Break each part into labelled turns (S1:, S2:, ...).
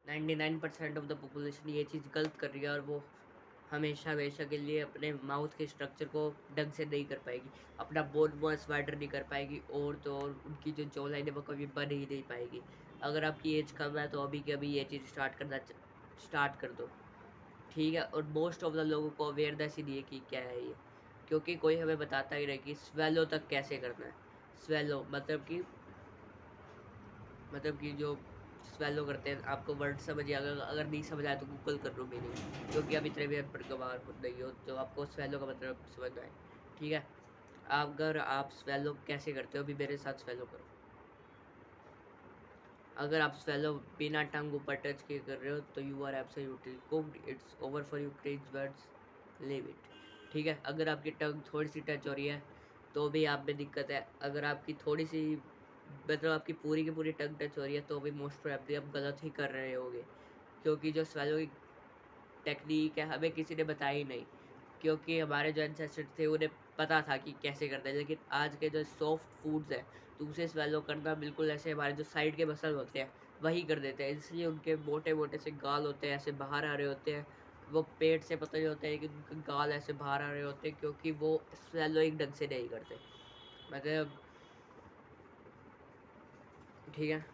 S1: 99% of the population ये चीज़ गलत कर रही है और वो हमेशा हमेशा के लिए अपने माउथ के स्ट्रक्चर को ढंग से नहीं कर पाएगी, अपना बोन मास वाइडर नहीं कर पाएगी, और तो और उनकी जो जॉ लाइन है वो कभी बन ही नहीं पाएगी। अगर आपकी एज कम है तो अभी के अभी ये चीज़ स्टार्ट कर दो, ठीक है। और मोस्ट ऑफ द लोगों को अवेयरनेस ही नहीं है कि क्या है ये, क्योंकि कोई हमें बताता ही नहीं कि स्वेलो तक कैसे करना है। स्वेलो मतलब कि जो स्वेलो करते हैं, आपको वर्ड समझ आएगा। अगर नहीं समझ आया तो गूगल कर लो मीनिंग, क्योंकि अभी इतने भी अनपढ़ गवार नहीं हो तो आपको स्वेलो का मतलब समझ में आए, ठीक है। अगर आप स्वेलो कैसे करते हो, अभी मेरे साथ स्वेलो करो। अगर आप स्वेलो बिना टंग ऊपर टच किए कर रहे हो तो you are absolutely cooked, it's over for you, crazy words, leave it, ठीक है। अगर आपकी टंग थोड़ी सी टच हो रही है तो भी आप में दिक्कत है। अगर आपकी थोड़ी सी मतलब आपकी पूरी की पूरी टंग टच हो रही है तो भी मोस्ट प्रोबेबली आप गलत ही कर रहे होगे, क्योंकि जो स्वेलो की टेक्निक है हमें किसी ने बताई नहीं, क्योंकि हमारे जो एंसेस्टर थे उन्हें पता था कि कैसे करते हैं। लेकिन आज के जो सॉफ्ट फूड्स हैं तो उसे स्वेलो करना बिल्कुल ऐसे हमारे जो साइड के मसल होते हैं वही कर देते हैं, इसलिए उनके मोटे मोटे से गाल होते हैं, ऐसे बाहर आ रहे होते हैं। वो पेट से पता नहीं होता है कि उनके गाल ऐसे बाहर आ रहे होते हैं, क्योंकि वो स्वेलो एक ढंग से नहीं करते, मतलब, ठीक है।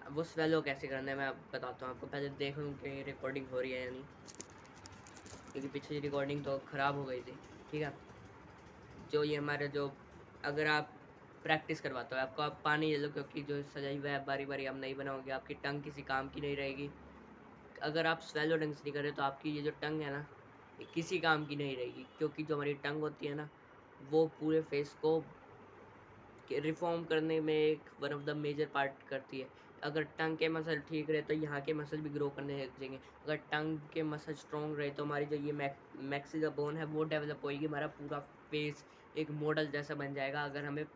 S1: अब वो स्वेलो कैसे करना है मैं आप बताता हूँ आपको। पहले देख लूँ कि रिकॉर्डिंग हो रही है या नहीं, क्योंकि पीछे रिकॉर्डिंग तो ख़राब हो गई थी, ठीक है। जो ये हमारे जो अगर आप प्रैक्टिस करवाता हो आपको, आप पानी ले लो, क्योंकि जो सजाई हुआ है बारी बारी आप नहीं बनाओगे, आपकी टंग किसी काम की नहीं रहेगी। अगर आप स्वेलो ढंग से नहीं कर रहे तो आपकी ये जो टंग है ना, ये किसी काम की नहीं रहेगी, क्योंकि जो हमारी टंग होती है ना वो पूरे फेस को रिफॉर्म करने में एक one of the major part करती है। अगर टंग के मसल ठीक रहे तो यहाँ के मसल भी ग्रो करने लग जाएंगे। अगर टंग के मसल स्ट्रॉन्ग रहे तो हमारी जो ये मैक्सिला बोन है वो डेवलप होएगी, हमारा पूरा फेस एक मॉडल जैसा बन जाएगा, अगर हमें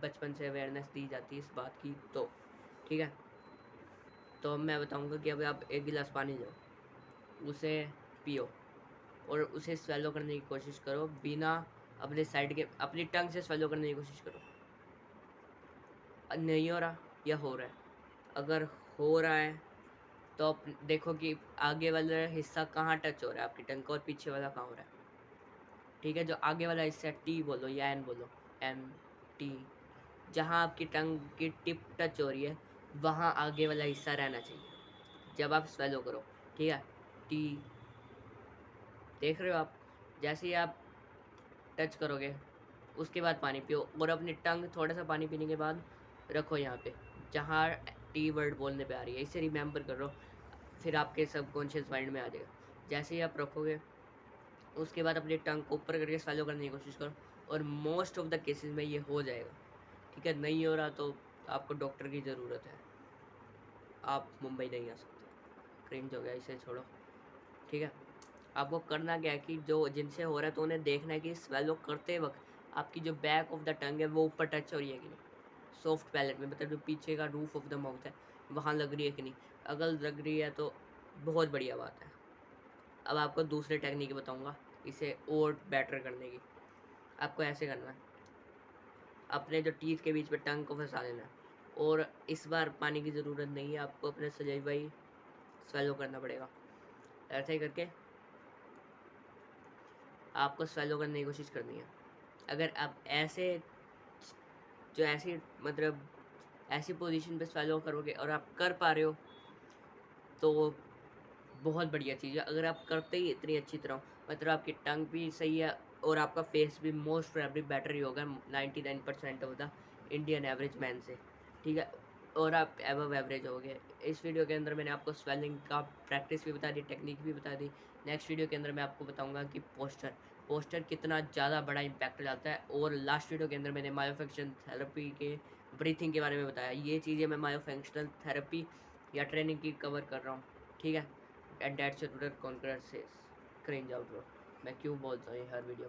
S1: बचपन से अवेयरनेस दी जाती है इस बात की तो, ठीक है। तो मैं बताऊँगा कि अभी आप एक गिलास पानी लो, उसे पियो और उसे स्वेलो करने की कोशिश करो, बिना अपने साइड के अपनी टंग से स्वेलो करने की कोशिश करो। नहीं हो रहा या हो रहा है? अगर हो रहा है तो आप देखो कि आगे वाला हिस्सा कहाँ टच हो रहा है आपकी टंग का और पीछे वाला कहाँ हो रहा है, ठीक है। जो आगे वाला हिस्सा है टी बोलो या एन बोलो, एन टी, जहाँ आपकी टंग की टिप टच हो रही है वहाँ आगे वाला हिस्सा रहना चाहिए जब आप स्वेलो करो, ठीक है। टी, देख रहे हो आप, जैसे ही आप टच करोगे उसके बाद पानी पियो, और अपनी टंग थोड़ा सा पानी पीने के बाद रखो यहाँ पे जहाँ टी वर्ड बोलने पे आ रही है, इसे रिमेंबर करो, फिर आपके सबकॉन्शियस माइंड में आ जाएगा। जैसे ही आप रखोगे उसके बाद अपनी टंग को ऊपर करके फॉलो करने की कोशिश करो, और मोस्ट ऑफ द केसेस में ये हो जाएगा, ठीक है। नहीं हो रहा तो आपको डॉक्टर की ज़रूरत है, आप मुंबई नहीं आ सकते। क्रिंज हो गया, इसे छोड़ो, ठीक है। आपको करना क्या है कि जो जिनसे हो रहा है तो उन्हें देखना है कि स्वेलो करते वक्त आपकी जो बैक ऑफ द टंग है वो ऊपर टच हो रही है कि नहीं, सॉफ्ट पैलेट में, मतलब जो पीछे का रूफ ऑफ द माउथ है वहाँ लग रही है कि नहीं। अगर लग रही है तो बहुत बढ़िया बात है। अब आपको दूसरी टेक्निक बताऊंगा इसे और बेटर करने की। आपको ऐसे करना है, अपने जो टीथ के बीच में टंग को फंसा लेना है, और इस बार पानी की ज़रूरत नहीं है, आपको अपने सजैवा ही स्वेलो करना पड़ेगा। ऐसे ही करके आपको स्वेलो करने की कोशिश करनी है। अगर आप ऐसे जो ऐसी मतलब ऐसी पोजीशन पे स्वेलो करोगे और आप कर पा रहे हो तो बहुत बढ़िया चीज़ है। अगर आप करते ही इतनी अच्छी तरह, मतलब आपकी टंग भी सही है और आपका फेस भी मोस्ट प्रोबेबली बेटर ही होगा 99% of the Indian average man से, ठीक है। और आप एबव एवरेज हो गए। इस वीडियो के अंदर मैंने आपको स्वेलिंग का प्रैक्टिस भी बता दी, टेक्निक भी बता दी। नेक्स्ट वीडियो के अंदर मैं आपको बताऊंगा कि पोस्टर कितना ज़्यादा बड़ा इम्पैक्ट डालता है। और लास्ट वीडियो के अंदर मैंने मायोफंक्शन थेरेपी के ब्रीथिंग के बारे में बताया। ये चीज़ें मैं मायोफंक्शनल थेरेपी या ट्रेनिंग की कवर कर रहा हूँ, ठीक है। And that's your today concurrence, cringe out. मैं क्यों बोलता हूँ ये हर वीडियो में।